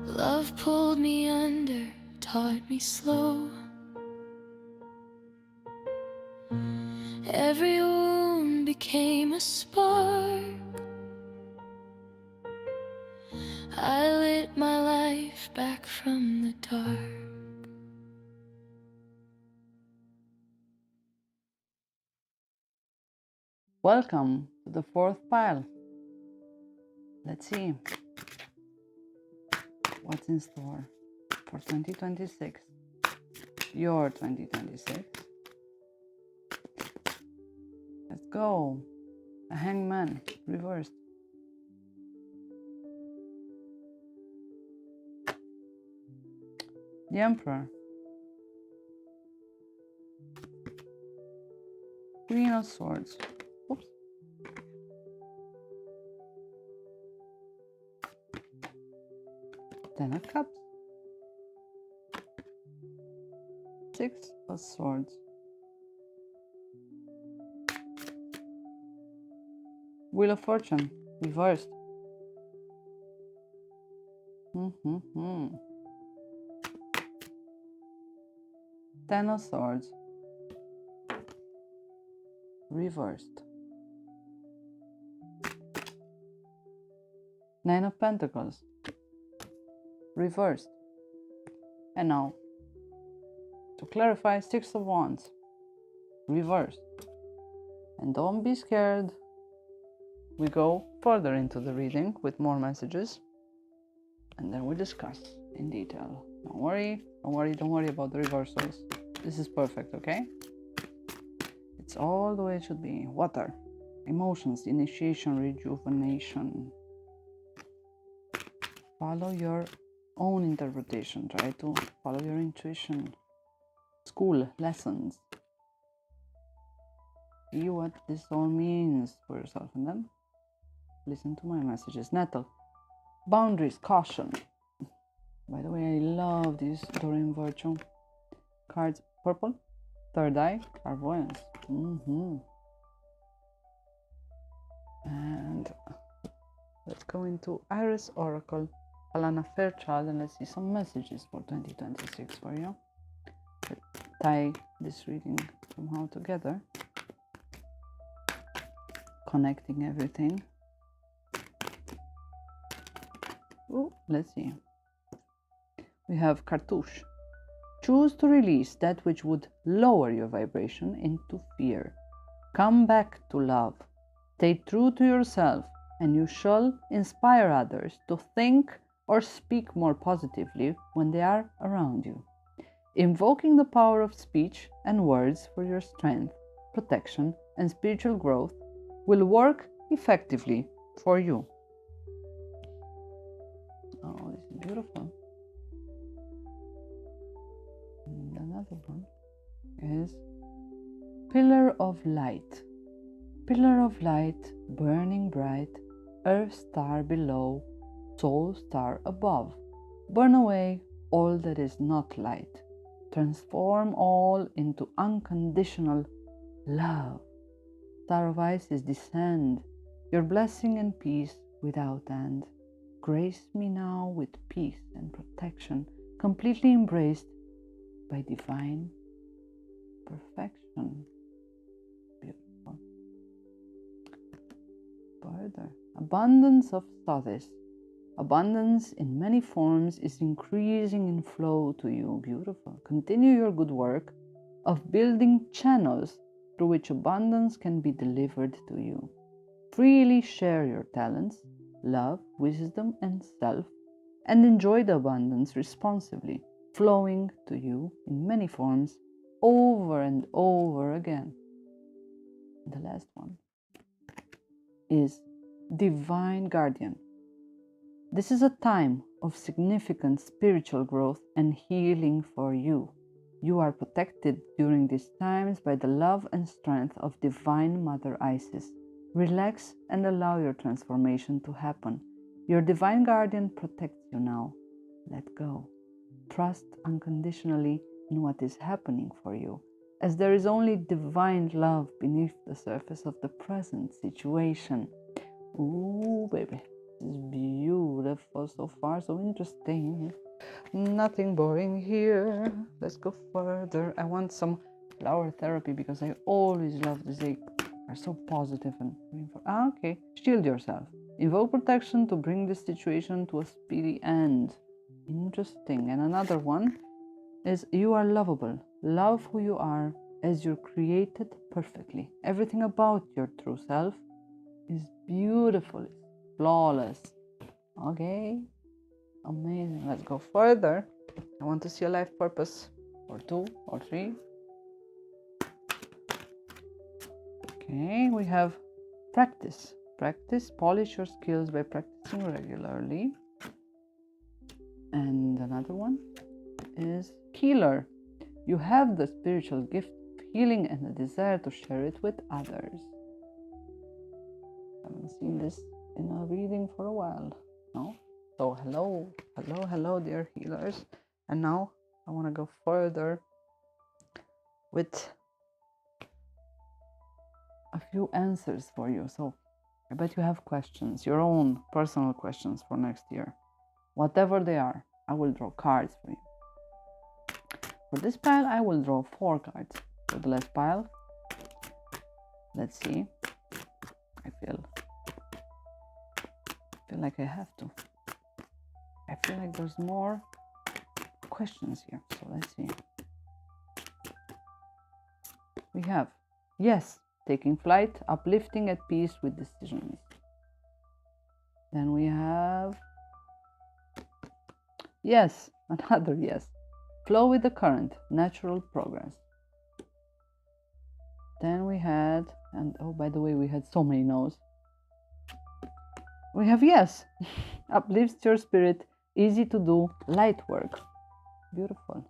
Love pulled me under, taught me slow. Every wound became a spark. I lit my life back from the dark. Welcome to the fourth pile. Let's see what's in store for 2026. Your 2026. Let's go. A hangman reversed. The Emperor. Queen of Swords. Oops. Ten of Cups. Six of Swords. Wheel of Fortune, reversed. Ten of Swords, reversed. Nine of Pentacles, reversed. And now, to clarify, Six of Wands, reversed. And don't be scared. We go further into the reading with more messages, and then we discuss in detail. Don't worry about the reversals. This is perfect, okay? It's all the way it should be. Water, emotions, initiation, rejuvenation. Follow your own interpretation. Try to follow your intuition. School, lessons. See what this all means for yourself, and then listen to my messages. Nettle, boundaries, caution. By the way, I love these Doreen Virtue cards. Purple, third eye, clairvoyance. And let's go into Iris Oracle, Alana Fairchild, and let's see some messages for 2026 for you. Let's tie this reading somehow together, connecting everything. Oh, let's see. We have Cartouche. Choose to release that which would lower your vibration into fear. Come back to love. Stay true to yourself, and you shall inspire others to think or speak more positively when they are around you. Invoking the power of speech and words for your strength, protection, and spiritual growth will work effectively for you. Oh, this is beautiful. And another one is Pillar of Light. Pillar of light, burning bright, earth star below, soul star above. Burn away all that is not light. Transform all into unconditional love. Star of Isis, descend, your blessing and peace without end. Grace me now with peace and protection, completely embraced by divine perfection. Beautiful. Further, abundance of Sothis. Abundance in many forms is increasing in flow to you. Beautiful. Continue your good work of building channels through which abundance can be delivered to you. Freely share your talents, love, wisdom, and self, and enjoy the abundance responsibly, flowing to you in many forms over and over again. The last one is Divine Guardian. This is a time of significant spiritual growth and healing for you. You are protected during these times by the love and strength of Divine Mother Isis. Relax and allow your transformation to happen. Your Divine Guardian protects you now. Let go. Trust unconditionally in what is happening for you, as there is only divine love beneath the surface of the present situation. Ooh, baby. This is beautiful so far, so interesting. Nothing boring here. Let's go further. I want some flower therapy because I always love this. They are so positive and okay. Shield yourself. Invoke protection to bring this situation to a speedy end. Interesting. And another one is you are lovable. Love who you are. as you're created perfectly. Everything about your true self is beautiful, flawless. Okay, amazing. Let's go further. I want to see a life purpose, or 2 or 3. Okay, we have practice. Practice, polish your skills by practicing regularly. And another one is healer. You have the spiritual gift of healing and a desire to share it with others. I haven't seen this in a reading for a while. No? So hello, dear healers. And now I want to go further with a few answers for you. So I bet you have questions, your own personal questions for next year. Whatever they are, I will draw cards for you. For this pile, I will draw 4 cards. For the last pile, let's see. I feel like I have to. I feel like there's more questions here. So let's see. We have yes, taking flight, uplifting, at peace with decisions. Then we have yes, another yes. Flow with the current, natural progress. Then we had, and oh, by the way, we had so many no's. We have yes, uplifts your spirit, easy to do, light work. Beautiful.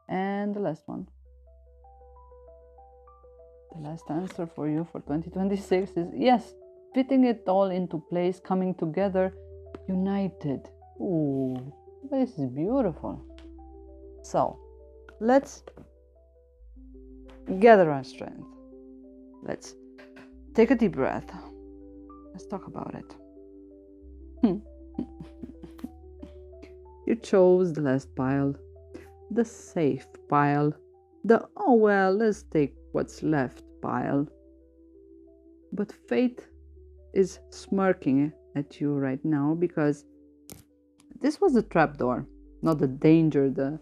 And the last one. The last answer for you for 2026 is yes, fitting it all into place, coming together, united. Ooh, this is beautiful. So, let's gather our strength. Let's take a deep breath. Let's talk about it. You chose the last pile, the safe pile, the oh well, let's take what's left pile. But fate is smirking at you right now because this was the trapdoor, not the danger, the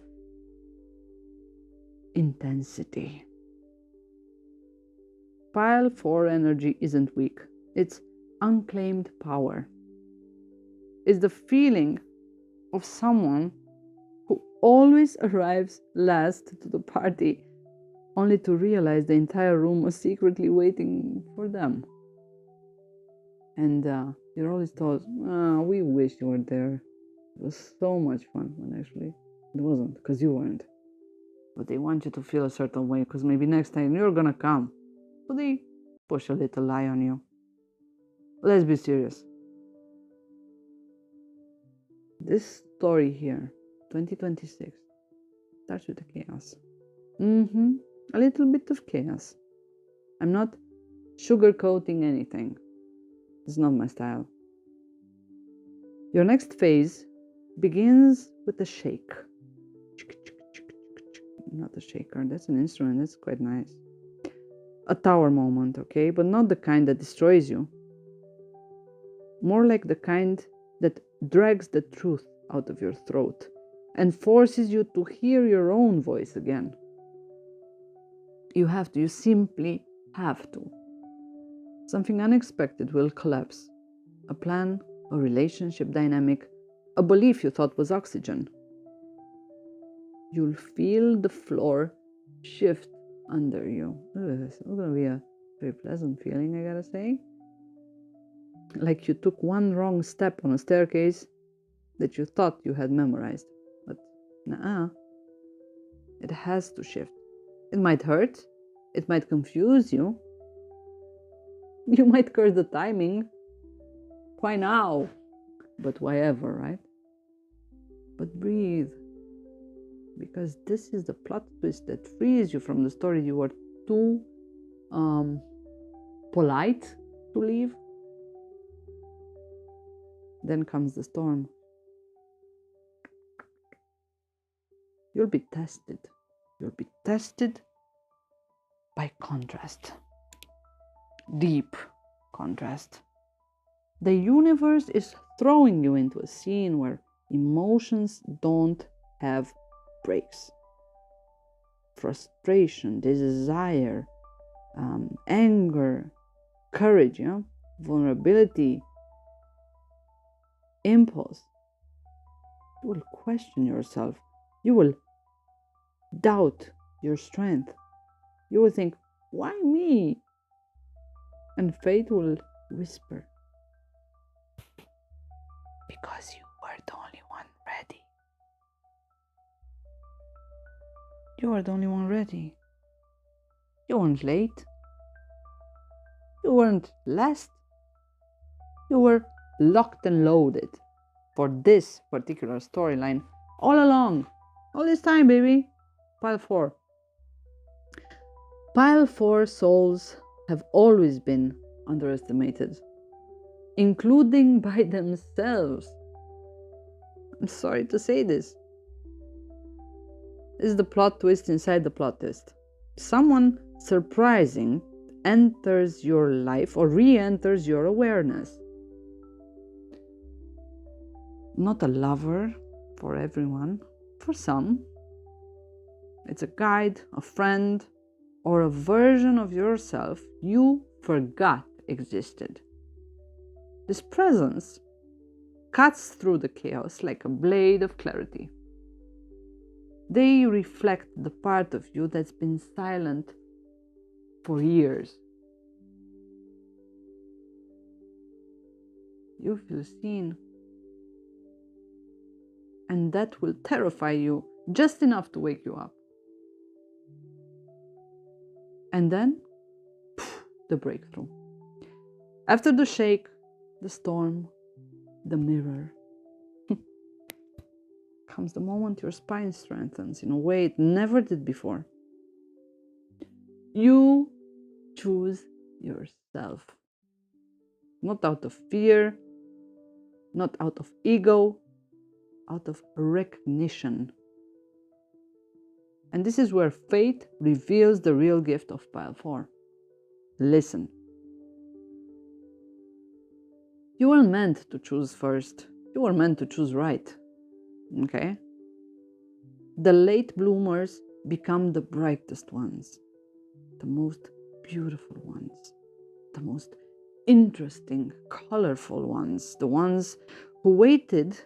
intensity. Pile 4 energy isn't weak. It's unclaimed power. It's the feeling of someone who always arrives last to the party, only to realize the entire room was secretly waiting for them. And you're always told, we wish you were there. It was so much fun, when actually it wasn't, because you weren't. But they want you to feel a certain way, because maybe next time you're gonna come. So they push a little lie on you. Let's be serious. This story here, 2026, starts with the chaos. A little bit of chaos. I'm not sugarcoating anything. It's not my style. Your next phase begins with a shake. Not a shaker, that's an instrument, that's quite nice. A tower moment, okay? But not the kind that destroys you. More like the kind that drags the truth out of your throat and forces you to hear your own voice again. You simply have to. Something unexpected will collapse. A plan, a relationship dynamic, a belief you thought was oxygen. You'll feel the floor shift under you. It's not going to be a very pleasant feeling, I gotta say. Like you took one wrong step on a staircase that you thought you had memorized. But it has to shift. It might hurt. It might confuse you. You might curse the timing. Why now? But why ever, right? But breathe. Because this is the plot twist that frees you from the story you were too polite to leave. Then comes the storm. You'll be tested. You'll be tested by contrast. Deep contrast. The universe is throwing you into a scene where emotions don't have brakes. frustration, desire, anger, courage, vulnerability, impulse. You will question yourself. You will doubt your strength. You will think, why me? And fate will whisper, because you were the only one ready. You were the only one ready. You weren't late. You weren't last. You were locked and loaded for this particular storyline all along. All this time, baby. Pile 4. Pile 4 souls have always been underestimated, including by themselves. I'm sorry to say this. This is the plot twist inside the plot twist. Someone surprising enters your life or re-enters your awareness. Not a lover for everyone, for some. It's a guide, a friend, or a version of yourself you forgot existed. This presence cuts through the chaos like a blade of clarity. They reflect the part of you that's been silent for years. You feel seen. And that will terrify you just enough to wake you up. And then, the breakthrough. After the shake, the storm, the mirror, comes the moment your spine strengthens in a way it never did before. You choose yourself. Not out of fear, not out of ego, out of recognition. And this is where fate reveals the real gift of pile 4. Listen. You were meant to choose first. You were meant to choose right. Okay? The late bloomers become the brightest ones, the most beautiful ones, the most interesting, colorful ones. The ones who waited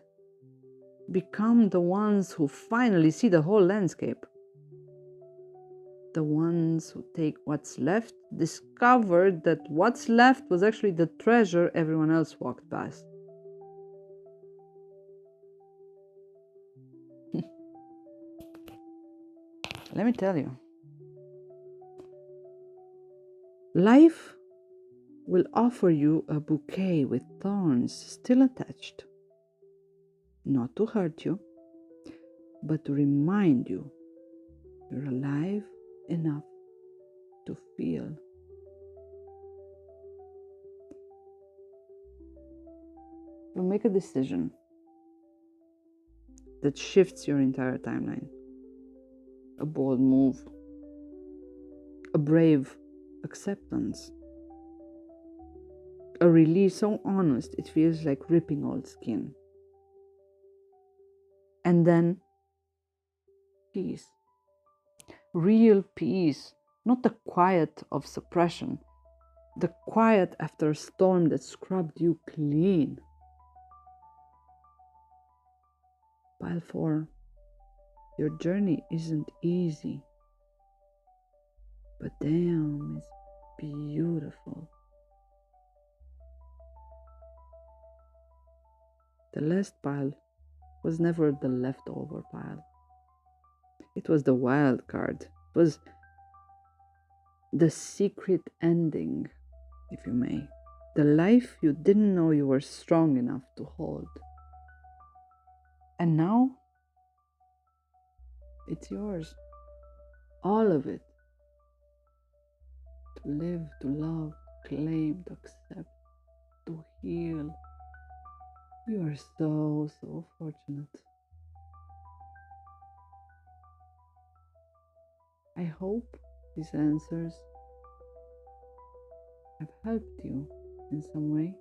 become the ones who finally see the whole landscape. The ones who take what's left discover that what's left was actually the treasure everyone else walked past. Let me tell you, life will offer you a bouquet with thorns still attached, not to hurt you, but to remind you you're alive enough to feel. You'll make a decision that shifts your entire timeline. A bold move, a brave acceptance, a release so honest it feels like ripping old skin. And then peace. Real peace, not the quiet of suppression, the quiet after a storm that scrubbed you clean. Pile 4, your journey isn't easy, but damn, it's beautiful. The last pile was never the leftover pile. It was the wild card. It was the secret ending, if you may. The life you didn't know you were strong enough to hold. And now, it's yours. All of it. To live, to love, to claim, to accept, to heal. You are so, so fortunate. I hope these answers have helped you in some way,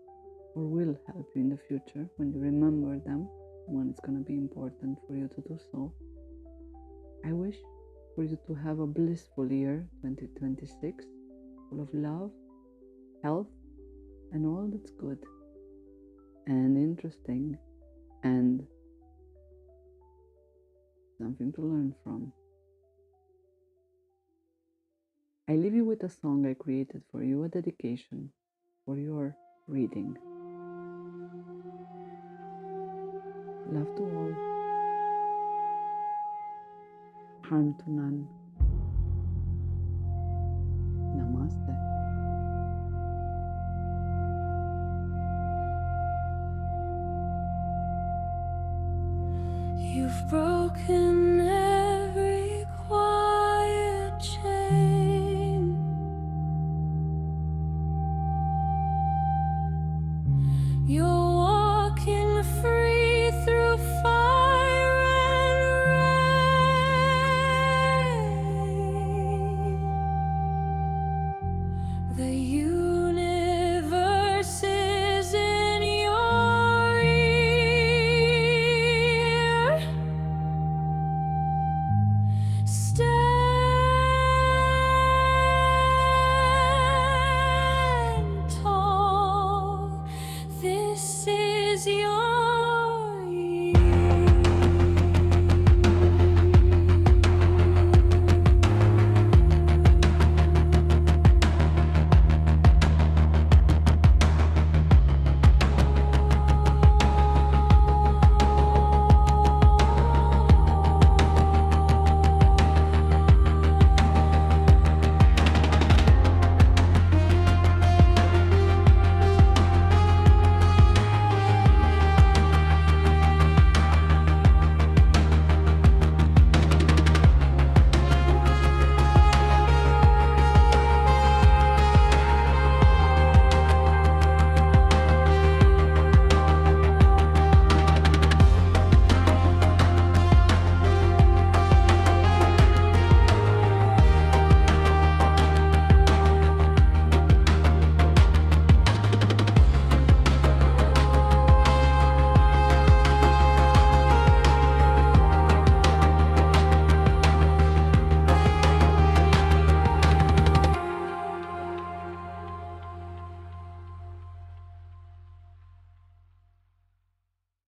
or will help you in the future when you remember them, when it's going to be important for you to do so. I wish for you to have a blissful year 2026, full of love, health, and all that's good and interesting and something to learn from. I leave you with a song I created for you, a dedication for your reading. Love to all. Harm to none. Namaste. You've broken every quiet chain. You're walking free through fire and rain. The